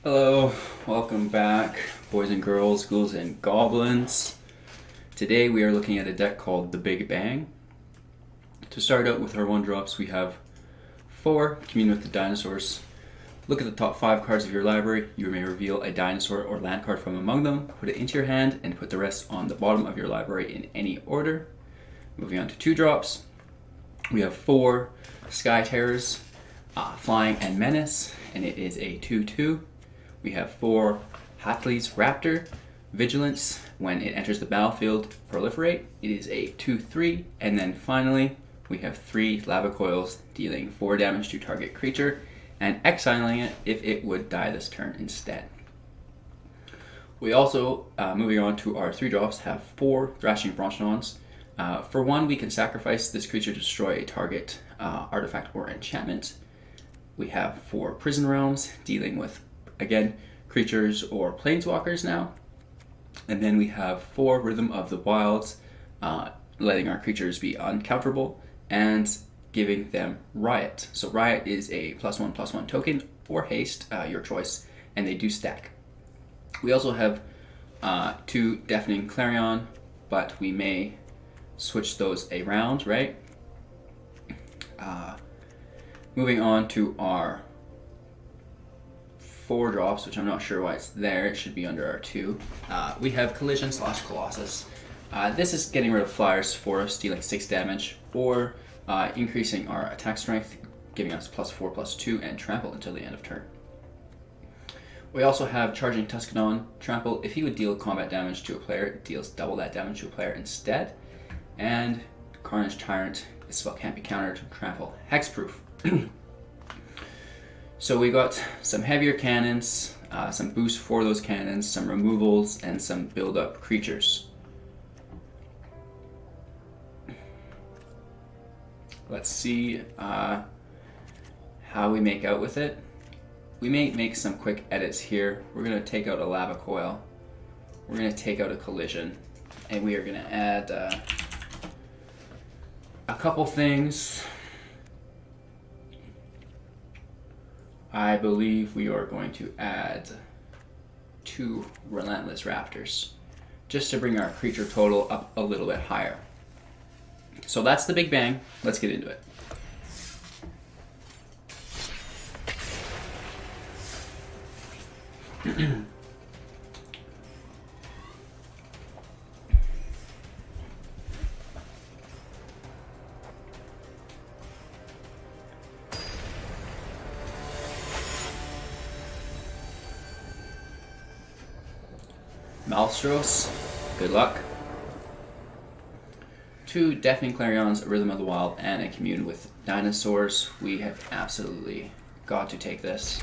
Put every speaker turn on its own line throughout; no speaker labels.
Hello, welcome back, boys and girls, ghouls and goblins. Today we are looking at a deck called the Big Bang. To start out with our 1-drops, we have 4 Commune with the Dinosaurs. Look at the top 5 cards of your library. You may reveal a dinosaur or land card from among them, put it into your hand, and put the rest on the bottom of your library in any order. Moving on to 2-drops, we have 4 Sky Terrors, Flying and Menace, and it is a 2/2. We have 4 Huatli's Raptor, Vigilance. When it enters the battlefield, Proliferate. It is a 2/3. And then finally, we have 3 Lava Coils, dealing 4 damage to target creature and exiling it if it would die this turn instead. We also, moving on to our 3-drops, have 4 Thrashing Brontodons. For 1, we can sacrifice this creature to destroy a target artifact or enchantment. We have 4 Prison Realms, dealing with, again, creatures or planeswalkers now. And then we have 4 Rhythm of the Wilds, letting our creatures be uncounterable and giving them Riot. So Riot is a +1/+1 token or haste, your choice, and they do stack. We also have 2 Deafening Clarion, but we may switch those around, right? Moving on to our 4-drops, which I'm not sure why it's there. It should be under our 2. We have Collision / Colossus. This is getting rid of flyers for us, dealing 6 damage, or increasing our attack strength, giving us +4/+2 and trample until the end of turn. We also have Charging Tuskadon. Trample, if he would deal combat damage to a player, it deals double that damage to a player instead. And Carnage Tyrant, this spell can't be countered. Trample, hexproof. So we got some heavier cannons, some boost for those cannons, some removals, and some build-up creatures. Let's see how we make out with it. We may make some quick edits here. We're going to take out a Lava Coil. We're going to take out a Collision. And we are going to add a couple things. I believe we are going to add 2 Relentless Raptors, just to bring our creature total up a little bit higher. So that's the Big Bang. Let's get into it. Malstros, good luck. 2 Deafening Clarions, a Rhythm of the Wild, and a Commune with Dinosaurs. We have absolutely got to take this,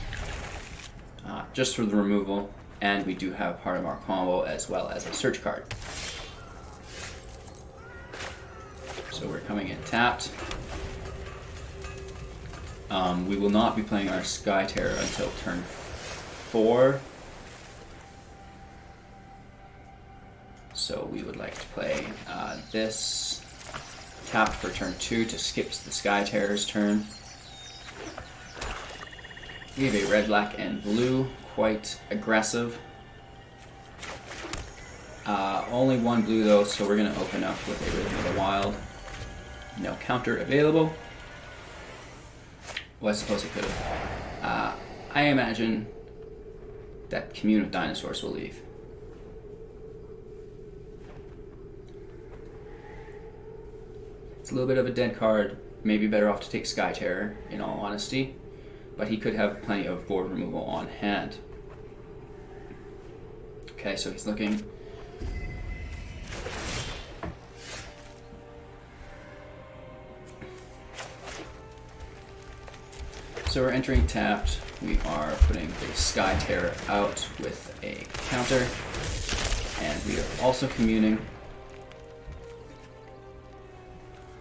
just for the removal, and we do have part of our combo as well as a search card. So we're coming in tapped. We will not be playing our Sky Terror until turn 4. So we would like to play this, tap for turn 2 to skip the Sky Terror's turn. We have a red, black, and blue, quite aggressive. Only 1 blue though, so we're going to open up with a Rhythm of the Wild. No counter available. Well, I suppose it could have. I imagine that Commune with Dinosaurs will leave. It's a little bit of a dead card. Maybe better off to take Sky Terror, in all honesty. But he could have plenty of board removal on hand. Okay, so he's looking. So we're entering tapped. We are putting the Sky Terror out with a counter. And we are also communing.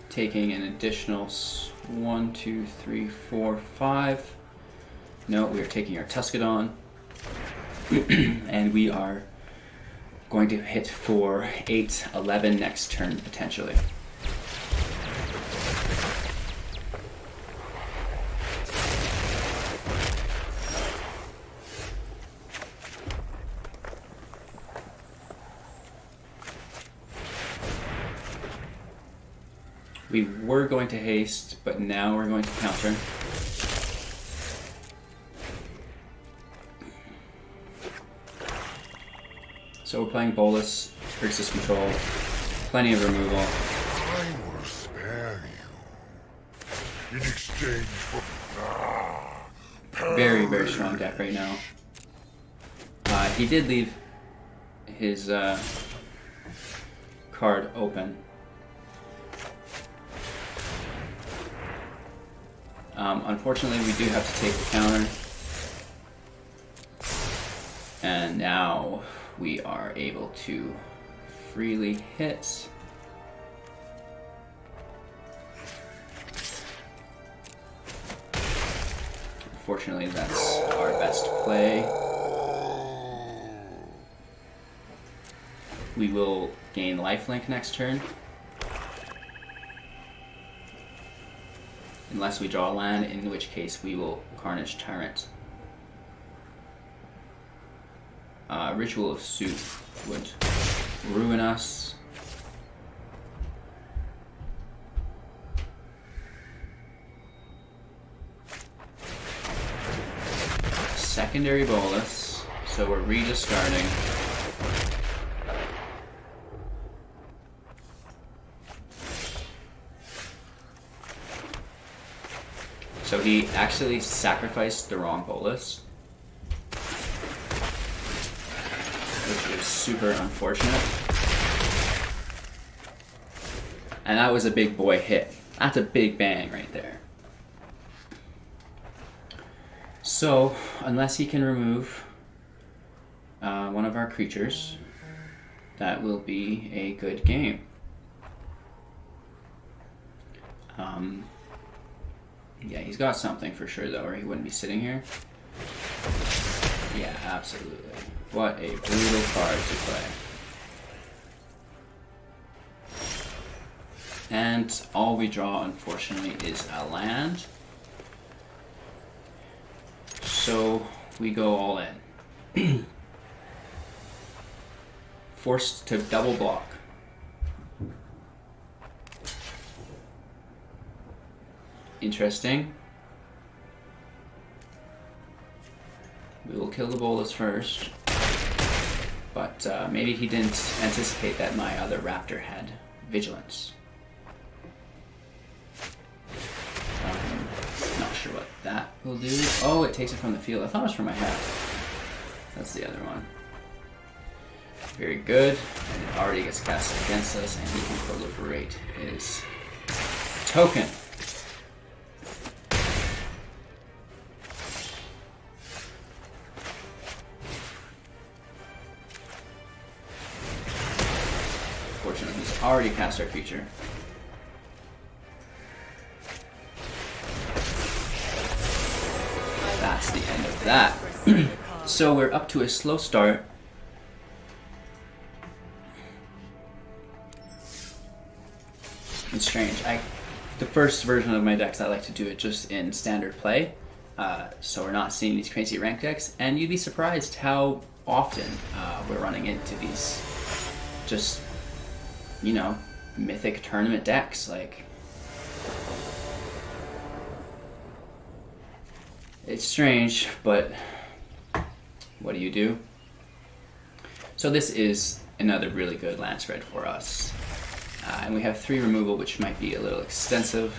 Taking an additional 1, 2, 3, 4, 5. No, we are taking our Tuskadon. And we are going to hit for 8, 11 next turn, potentially. We were going to haste, but now we're going to counter. So we're playing Bolus, Grixis Control, plenty of removal.
I will spare you in exchange for
Very, very strong deck right now. He did leave his card open. Unfortunately, we do have to take the counter. And now we are able to freely hit. Unfortunately, that's our best play. We will gain lifelink next turn. Unless we draw a land, in which case we will Carnage Tyrant. Ritual of Soup would ruin us. Secondary Bolus, so we're rediscarding. So he actually sacrificed the wrong Bolus, which is super unfortunate. And that was a big boy hit. That's a big bang right there. So, unless he can remove one of our creatures, that will be a good game. Yeah, he's got something for sure though, or he wouldn't be sitting here. Yeah, absolutely. What a brutal card to play. And all we draw, unfortunately, is a land. So we go all in. Forced to double block. Interesting. We will kill the Bolus first. But maybe he didn't anticipate that my other Raptor had Vigilance. Not sure what that will do. Oh, it takes it from the field. I thought it was from my head. That's the other one. Very good. And it already gets cast against us, and he can proliferate his token. Fortunately, he's already cast our creature. That's the end of that. So we're up to a slow start. It's strange. The first version of my decks, I like to do it just in standard play. So we're not seeing these crazy rank decks. And you'd be surprised how often we're running into these just, you know, mythic tournament decks. Like, it's strange, but what do you do? So this is another really good land spread for us. And we have 3 removal, which might be a little extensive.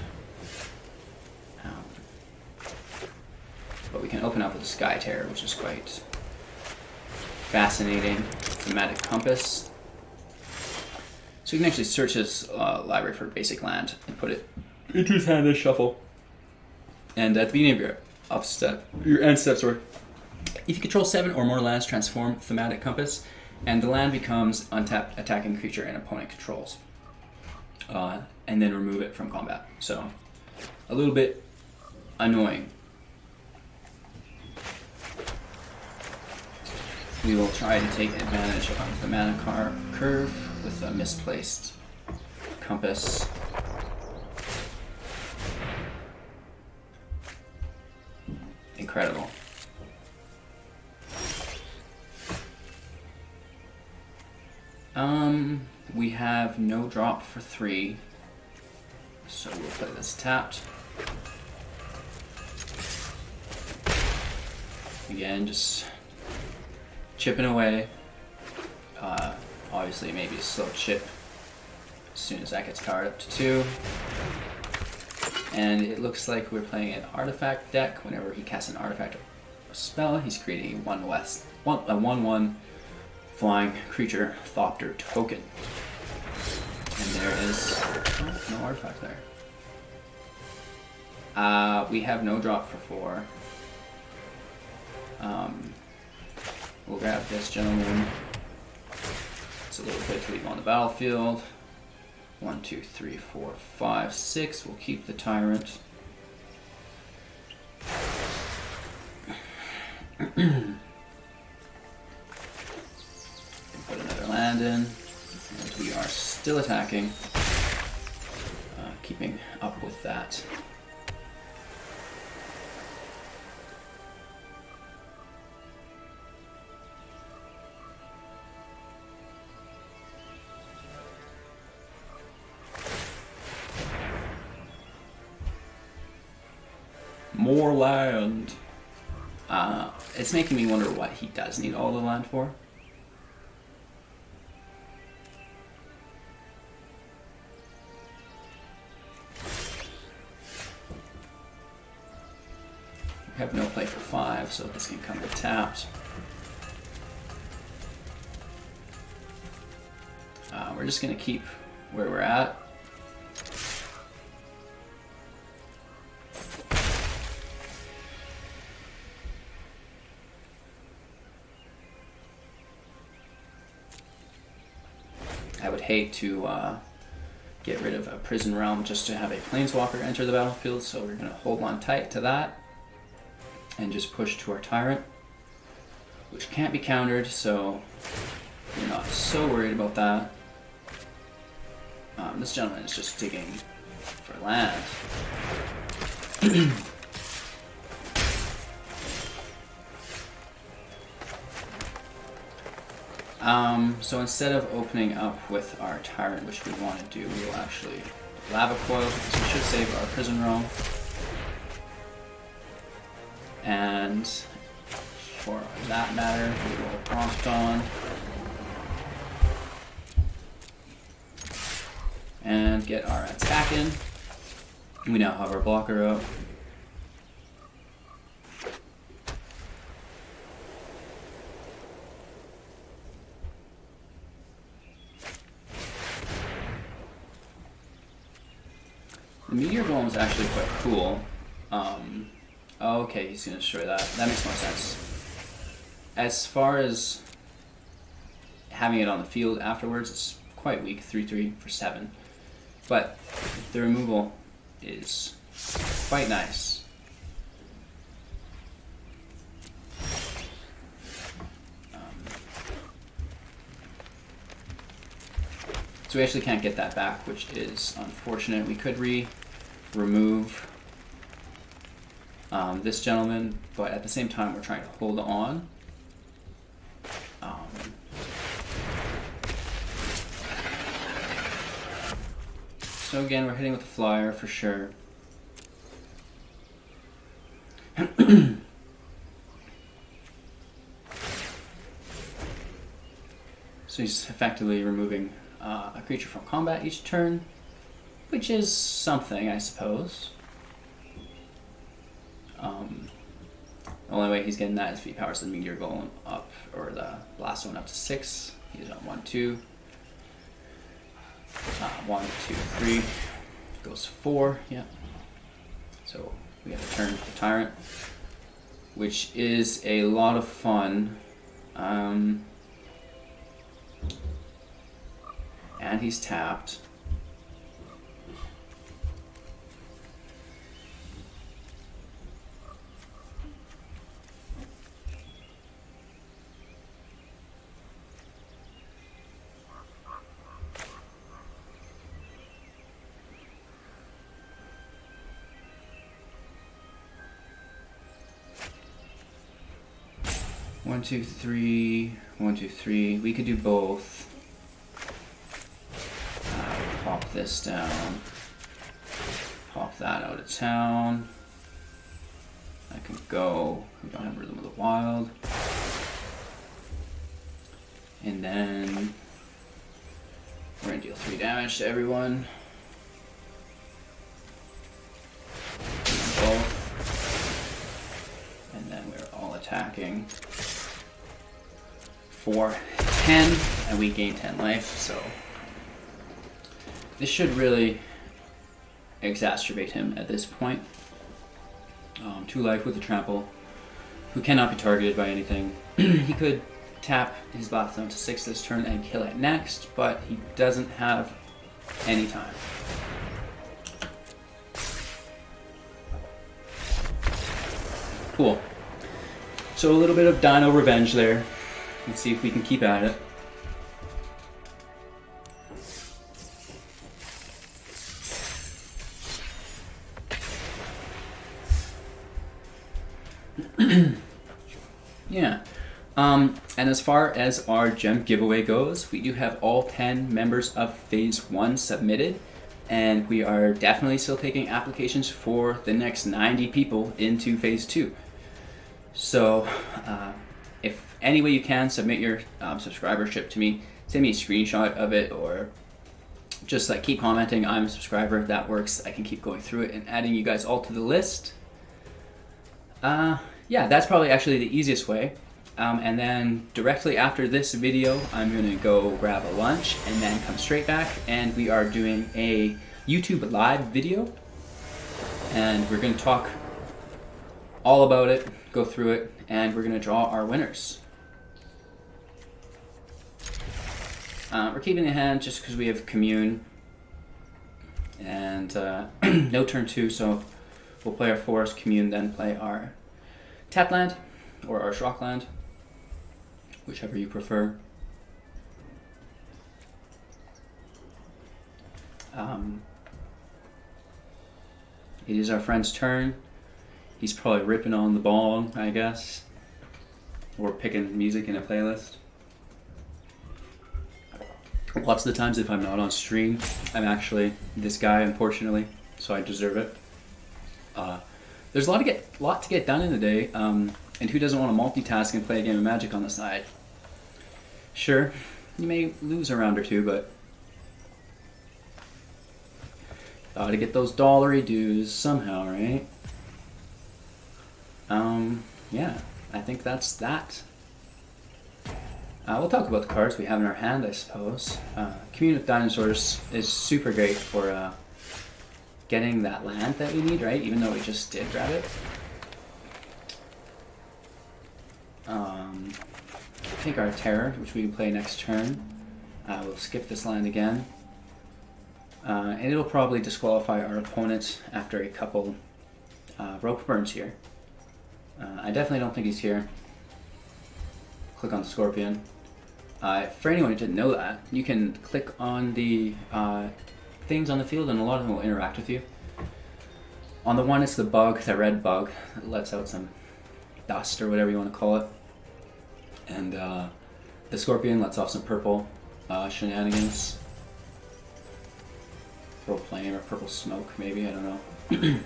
But we can open up with a Sky Terror, which is quite fascinating. Thematic Compass. So you can actually search his library for basic land and put it into his hand and shuffle. And at the beginning of your end steps, or if you control 7 or more lands, transform Thematic Compass, and the land becomes untapped attacking creature and opponent controls. And then remove it from combat. So, a little bit annoying. We will try to take advantage of the mana curve with a misplaced compass. Incredible. We have no drop for 3. So we'll play this tapped. Again, just chipping away. Obviously, maybe a slow chip as soon as that gets powered up to 2. And it looks like we're playing an artifact deck. Whenever he casts an artifact or spell, he's creating a 1/1 flying creature Thopter token. And there is no artifact there. We have no drop for 4. We'll grab this gentleman. It's a little bit to leave on the battlefield. 1, 2, 3, 4, 5, 6. We'll keep the Tyrant. Put another land in. And we are still attacking. Keeping up with that. More land. It's making me wonder what he does need all the land for. We have no play for 5, so this can come tapped. We're just going to keep where we're at. I would hate to get rid of a prison realm just to have a planeswalker enter the battlefield, so we're going to hold on tight to that and just push to our Tyrant, which can't be countered, so we're not so worried about that. This gentleman is just digging for land. So instead of opening up with our Tyrant, which we want to do, we will actually Lava Coil, because we should save our Prison Realm. And for that matter, we will Brontodon. And get our attack in. We now have our blocker up. The Meteor Golem is actually quite cool. Okay, he's going to destroy that. That makes more sense. As far as having it on the field afterwards, it's quite weak, 3/3 for 7. But the removal is quite nice. So we actually can't get that back, which is unfortunate. We could remove this gentleman, but at the same time we're trying to hold on. So again, we're hitting with the flyer for sure. So he's effectively removing a creature from combat each turn, which is something, I suppose. The only way he's getting that is if he powers the Meteor Golem up, or the Blast one up to 6. He's on 1, 2. 1, 2, 3. Goes 4, yeah. So we have to turn the Tyrant, which is a lot of fun. And he's tapped. One, two, three. 1, 2, 3. We could do both. Pop this down. that out of town. I can go, we don't have Rhythm of the Wild. And then we're gonna deal 3 damage to everyone. And then we're all attacking for 10, and we gain 10 life, so this should really exacerbate him at this point. 2 life with a trample, who cannot be targeted by anything. He could tap his Blackstone to 6 this turn and kill it next, but he doesn't have any time. Cool. So a little bit of Dino Revenge there. Let's see if we can keep at it. Yeah. And as far as our gem giveaway goes, we do have all 10 members of Phase 1 submitted, and we are definitely still taking applications for the next 90 people into Phase 2. So, if any way you can, submit your subscribership to me. Send me a screenshot of it, or just like keep commenting, I'm a subscriber. That works. I can keep going through it and adding you guys all to the list. Yeah, that's probably actually the easiest way. And then directly after this video, I'm going to go grab a lunch and then come straight back, and we are doing a YouTube live video, and we're going to talk all about it, go through it, and we're going to draw our winners. We're keeping the hand just because we have Commune, and no turn 2, so we'll play our Forest Commune, then play our Tap Land, or our Shock Land, whichever you prefer. It is our friend's turn. He's probably ripping on the bong, I guess, or picking music in a playlist. Lots of the times if I'm not on stream, I'm actually this guy, unfortunately, so I deserve it. There's a lot to get done in a day, and who doesn't want to multitask and play a game of Magic on the side? Sure, you may lose a round or two, but gotta get those dollary dues somehow, right? Yeah, I think that's that. We'll talk about the cards we have in our hand, I suppose. Commune with Dinosaurs is super great for getting that land that we need, right? Even though we just did grab it. I think our Terror, which we can play next turn. We'll skip this land again. And it'll probably disqualify our opponent after a couple rope burns here. I definitely don't think he's here. Click on the Scorpion. For anyone who didn't know that, you can click on the things on the field and a lot of them will interact with you. On the one, it's the bug, the red bug, that lets out some dust or whatever you want to call it. And the Scorpion lets off some purple shenanigans. Purple flame or purple smoke, maybe, I don't know.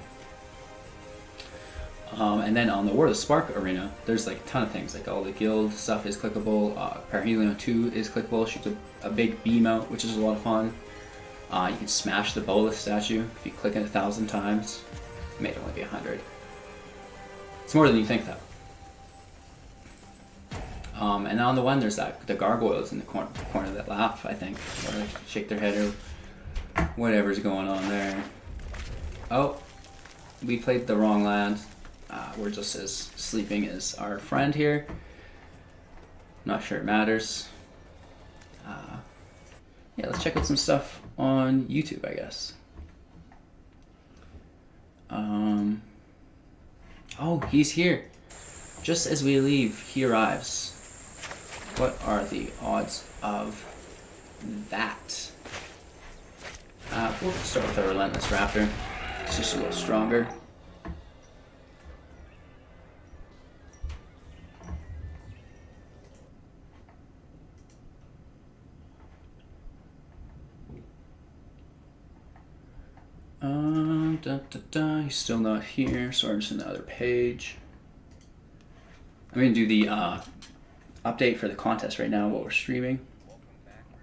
And then on the War of the Spark arena, there's like a ton of things, like all the guild stuff is clickable. Parahelion 2 is clickable, shoots a big beam out, which is a lot of fun. You can smash the Bolus statue if you click it 1,000 times. It may only be 100. It's more than you think, though. And on the one, there's the gargoyles in the corner that laugh, I think, or like shake their head or whatever's going on there. Oh, we played the wrong land. We're just as sleeping as our friend here. Not sure it matters. Yeah, let's check out some stuff on YouTube, I guess. Oh, he's here. Just as we leave, he arrives. What are the odds of that? We'll start with our Relentless Raptor. It's just a little stronger. He's still not here, so I'm just on the other page. I'm going to do the update for the contest right now while we're streaming.
Welcome back, boys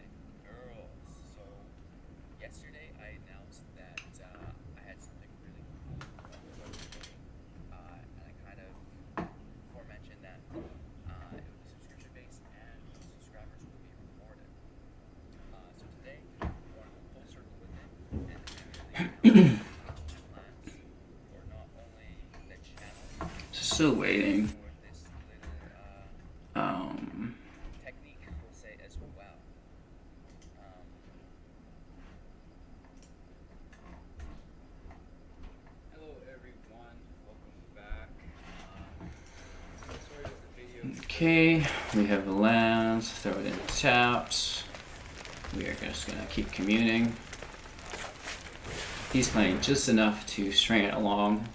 and girls. So, yesterday I announced that I had something really cool today. And I kind of forementioned that it would be subscription based and subscribers will be rewarded. So today, I want to go full circle with it and plans for not only the channel,
Still waiting.
for this little technique, we'll say, as well.
Hello everyone, welcome back. Sorry about the video. Okay, we have the lands, throw it in taps. We are just gonna keep communing. He's playing just enough to string it along.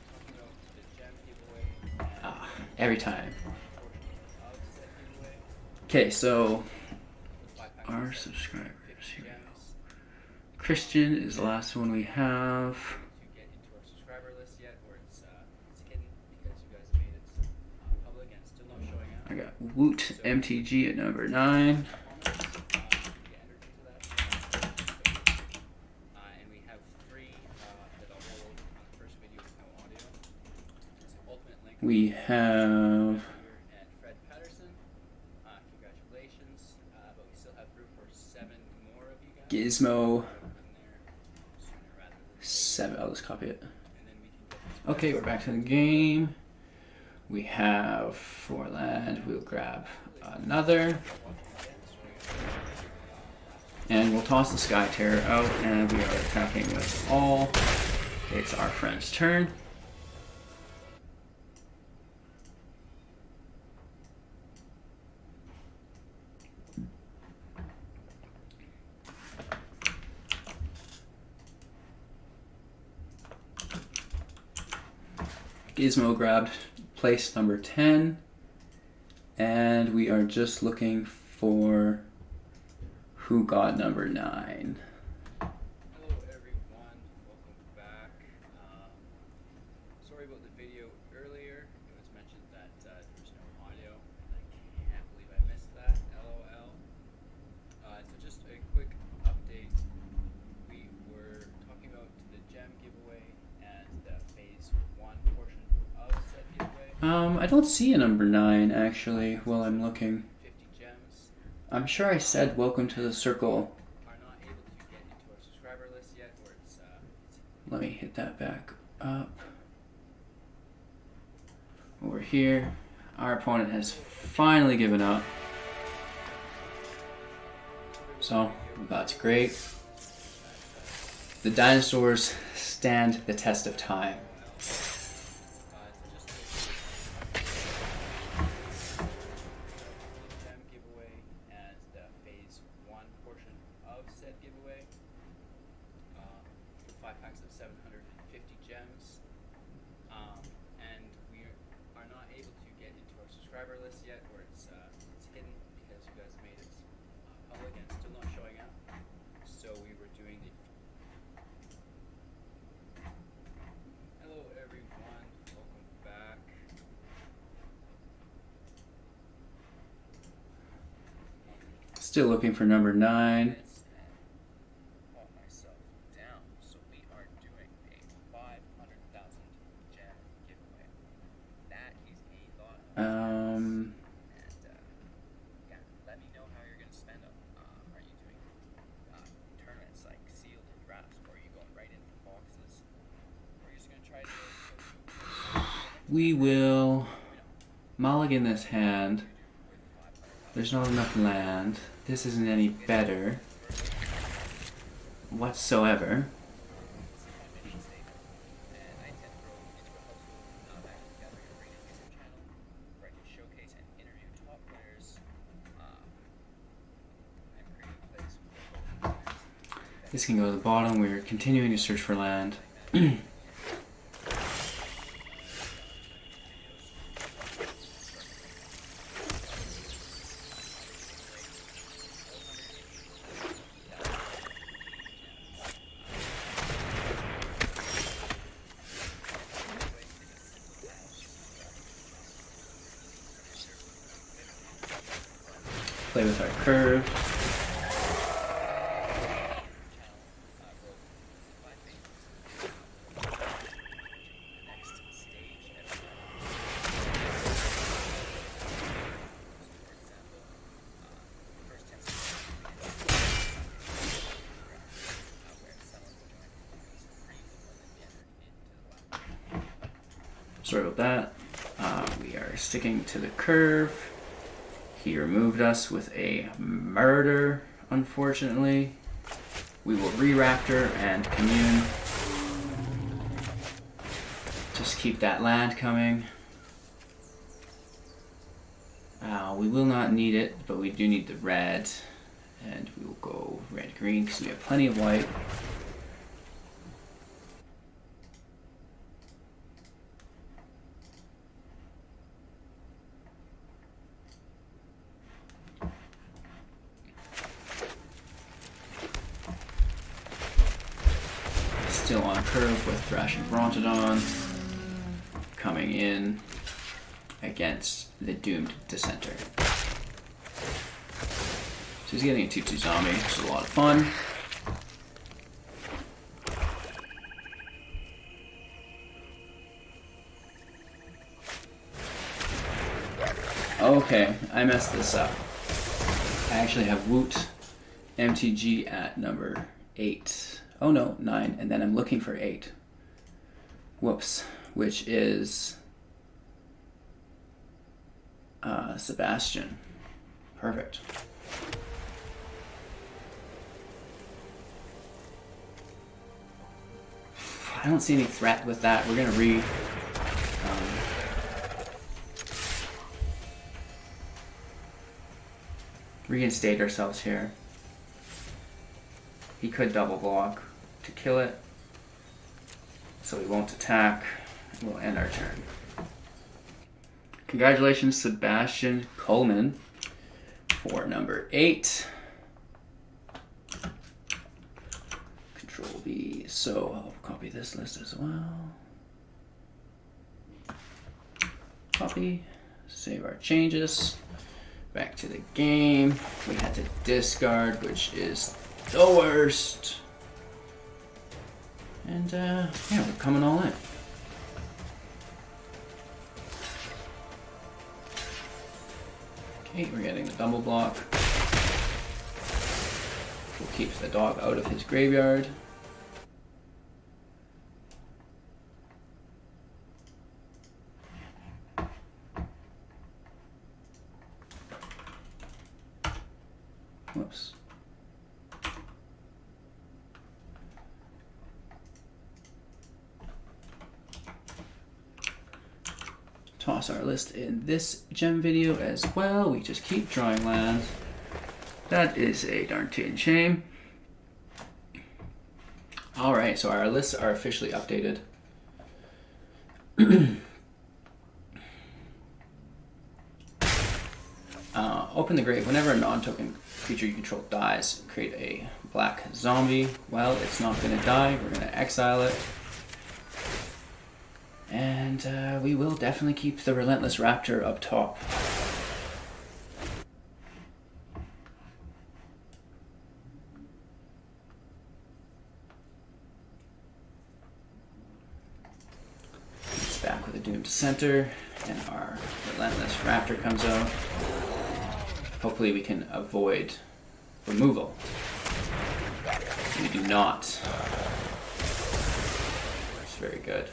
Every time. Okay, so our subscribers, here we go. Christian is the last one we have.
To get into our subscriber list yet, or it's hidden because you guys made it public and it's still not showing out.
I got Woot MTG at number 9.
And we have 3 that I'll roll over on the first video with no audio. It's an ultimate link.
We have
And Fred Patterson, congratulations. But we still have room for 7 more of you guys.
Gizmo
In there sooner rather than
7. I'll just copy it.
and then we can get this.
Okay, we're back to the game. We have 4 land. We'll grab another. And we'll toss the Sky Terror out, and we are attacking with all. It's our friend's turn. Gizmo grabbed place number 10, and we are just looking for who got number 9.
Hello everyone, welcome back. Sorry about the video earlier. It was mentioned that there was no audio. I can't believe I missed that. LOL. So just a quick update. We were talking about the gem giveaway and the phase 1 portion of said giveaway.
I don't see a number 9 actually while I'm looking.
50 gems.
I'm sure I said welcome to the circle.
Are not able to get into our subscriber list yet, or it's
Let me hit that back up. Over here, our opponent has finally given up. So, that's great. The dinosaurs stand the test of time.
gem giveaway and the phase 1 portion of said giveaway. 5 packs of 750 gems. And we are not able to get into our subscriber list yet, or it's hidden because you guys made it public and it's still not showing up. So we were doing the. Hello everyone, welcome back.
Still looking for number 9.
And caught myself down. So we are doing a 500,000 gem giveaway. That is a lot. And yeah, let me know how you're gonna spend them. Are you doing tournaments like sealed and drafts, or are you going right into boxes, or are you just gonna try to?
We will mulligan this hand. There's not enough land. This isn't any better whatsoever.
And I tend to throw into a household back together your Arena YouTube channel, where I can showcase and interview top players. And create plays.
This can go to the bottom. We're continuing to search for land. play with our curve. Sorry about that. We are sticking to the curve. He removed us with a murder, unfortunately. We will re-raptor and commune. Just keep that land coming. We will not need it, but we do need the red. And we will go red-green because we have plenty of white. Still on curve with Thrashing Brontodon, coming in against the doomed dissenter. So he's getting a 2/2 zombie, which is a lot of fun. Okay, I messed this up. I actually have Woot MTG at number 8. Oh no, 9, and then I'm looking for 8. Whoops, which is Sebastian. Perfect. I don't see any threat with that. We're gonna reinstate ourselves here. He could double block to kill it, so we won't attack. We'll end our turn. Congratulations, Sebastian Coleman, for number 8. Control B. So I'll copy this list as well. Copy. Save our changes. Back to the game. We had to discard, which is the worst. And yeah, we're coming all in. Okay, we're getting the double block. We'll keep the dog out of his graveyard. Whoops. Toss our list in this gem video as well. We just keep drawing lands. That is a darn tootin' shame. Alright, so our lists are officially updated. Open the grave. Whenever a non-token creature you control dies, create a black zombie. Well, it's not going to die. We're going to exile it. And we will definitely keep the Relentless Raptor up top. It's back with a Doomed Center, and our Relentless Raptor comes out. Hopefully we can avoid removal. We do not. It's very good.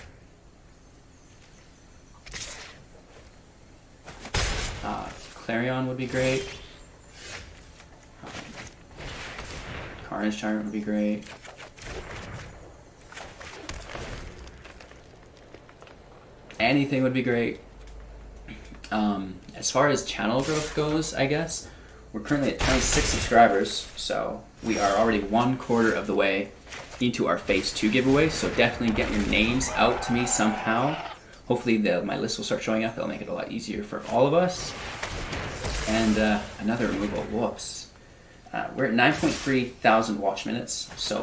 Clarion would be great. Carnage Tyrant would be great. Anything would be great. As far as channel growth goes, I guess, we're currently at 26 subscribers, so we are already 1/4 of the way into our Phase 2 giveaway, so definitely get your names out to me somehow. Hopefully my list will start showing up. It'll make it a lot easier for all of us. And another removal. Whoops. We're at 9.3 thousand watch minutes, so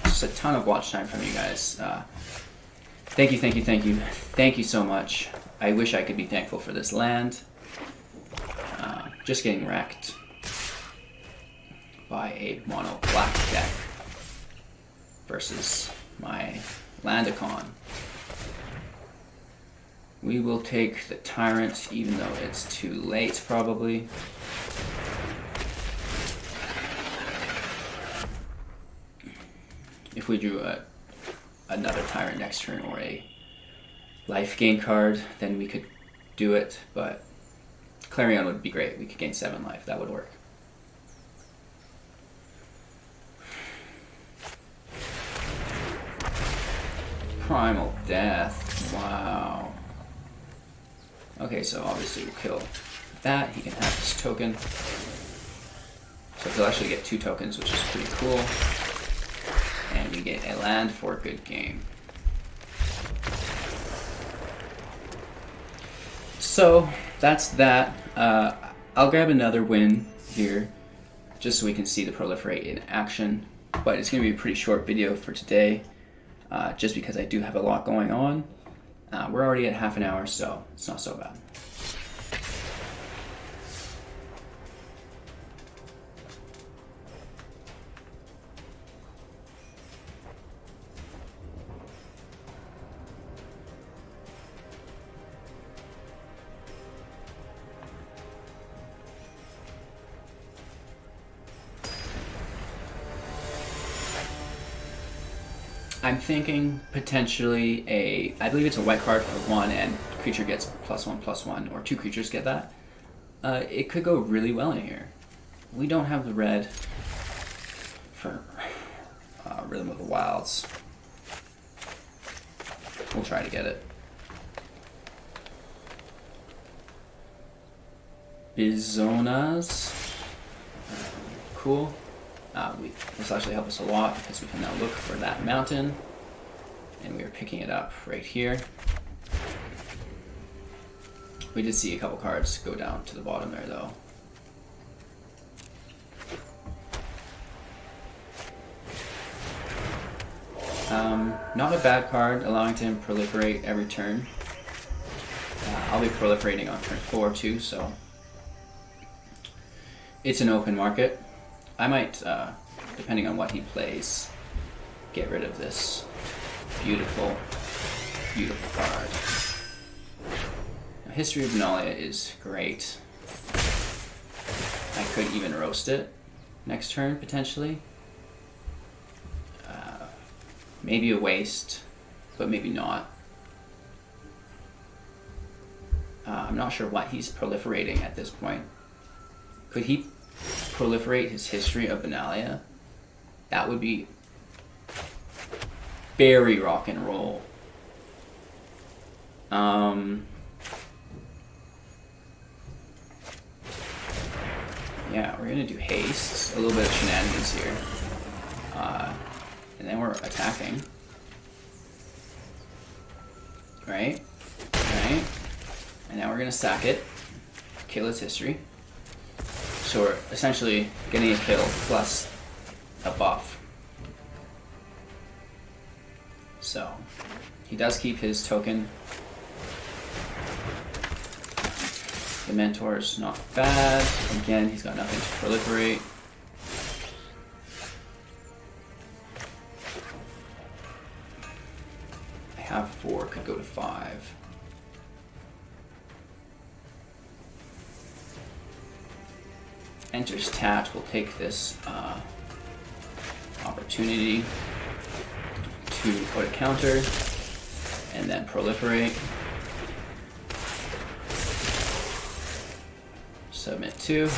just a ton of watch time from you guys. Thank you, thank you, thank you. Thank you so much. I wish I could be thankful for this land. just getting wrecked by a mono black deck versus my Landicon. We will take the Tyrant, even though it's too late, probably. If we drew another Tyrant next turn or a life gain card, then we could do it, but Clarion would be great. We could gain 7 life. That would work. Primal Death. Wow. Okay, so obviously we'll kill that. He can have his token. So he'll actually get 2 tokens, which is pretty cool. And we get a land for a good game. So that's that. I'll grab another win here just so we can see the proliferate in action. But it's going to be a pretty short video for today just because I do have a lot going on. We're already at half an hour, so it's not so bad. I'm thinking potentially I believe it's a white card for 1 and creature gets +1/+1, or 2 creatures get that. It could go really well in here. We don't have the red for Rhythm of the Wilds. We'll try to get it. Bizonas. Cool. This will actually help us a lot because we can now look for that mountain, and we are picking it up right here. We did see a couple cards go down to the bottom there though. Not a bad card, allowing him to proliferate every turn. I'll be proliferating on turn 4 too, so it's an open market. I might, depending on what he plays, get rid of this beautiful, beautiful card. Now, History of Benalia is great. I could even roast it next turn, potentially. Maybe a waste, but maybe not. I'm not sure what he's proliferating at this point. Could he proliferate his History of Benalia? That would be very rock and roll. Yeah, we're gonna do haste, a little bit of shenanigans here, and then we're attacking. Right, and now we're gonna sack it, kill its history. So we're essentially getting a kill plus a buff. So he does keep his token. The Mentor's not bad. Again, he's got nothing to proliferate. I have 4, could go to 5. Enters tapped. We'll take this opportunity to put a counter and then proliferate. Submit 2.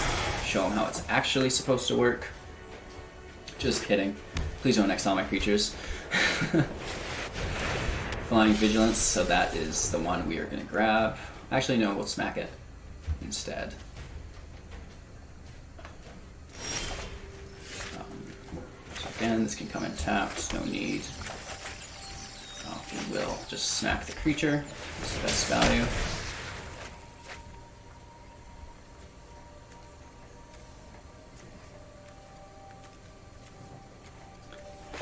Show him how it's actually supposed to work. Just kidding. Please don't exile my creatures. Flying Vigilance, so that is the one we are going to grab. Actually, no, we'll smack it instead. So again, this can come in tapped, no need. We will just smack the creature. It's the best value.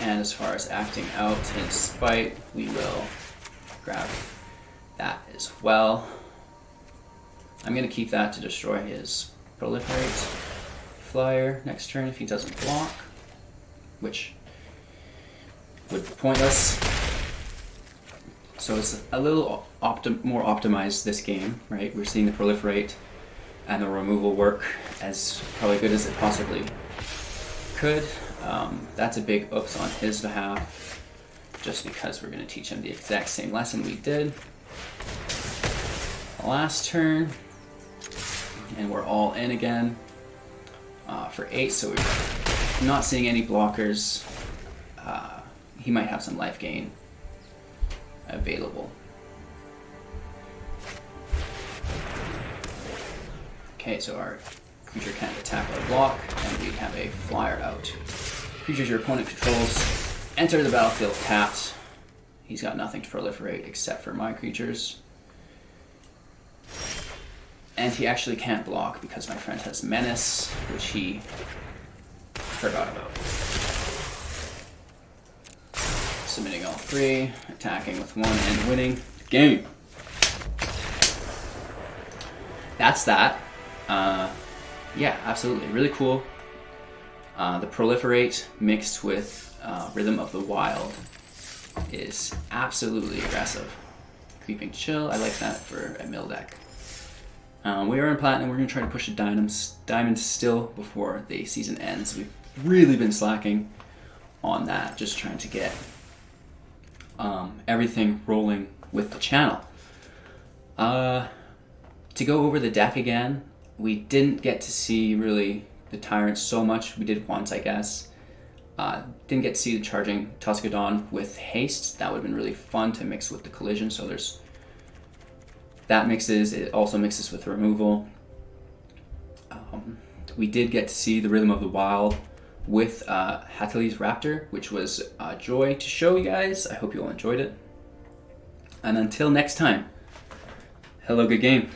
And as far as acting out in spite, we will grab that as well. I'm going to keep that to destroy his proliferate flyer next turn if he doesn't block, which would be pointless. So it's a little more optimized this game, right? We're seeing the proliferate and the removal work as probably good as it possibly could. That's a big oops on his behalf, just because we're going to teach him the exact same lesson we did last turn. And we're all in again for 8, so we're not seeing any blockers. He might have some life gain available. Okay, so our creature can't attack or block, and we have a flyer out. Creatures your opponent controls enter the battlefield tapped. He's got nothing to proliferate except for my creatures. And he actually can't block because my friend has Menace, which he forgot about. Submitting all 3, attacking with 1, and winning the game. That's that. Yeah, absolutely. Really cool. The Proliferate mixed with Rhythm of the Wild is absolutely aggressive. Creeping Chill, I like that for a mill deck. We are in Platinum. We're going to try to push the diamonds still before the season ends. We've really been slacking on that, just trying to get everything rolling with the channel. To go over the deck again, we didn't get to see really the Tyrant so much. We did once, I guess. Didn't get to see the charging Tuskadon with haste. That would have been really fun to mix with the collision. So there's that mixes. It also mixes with removal. We did get to see the Rhythm of the Wild with Huatli's Raptor, which was a joy to show you guys. I hope you all enjoyed it. And until next time, hello, good game.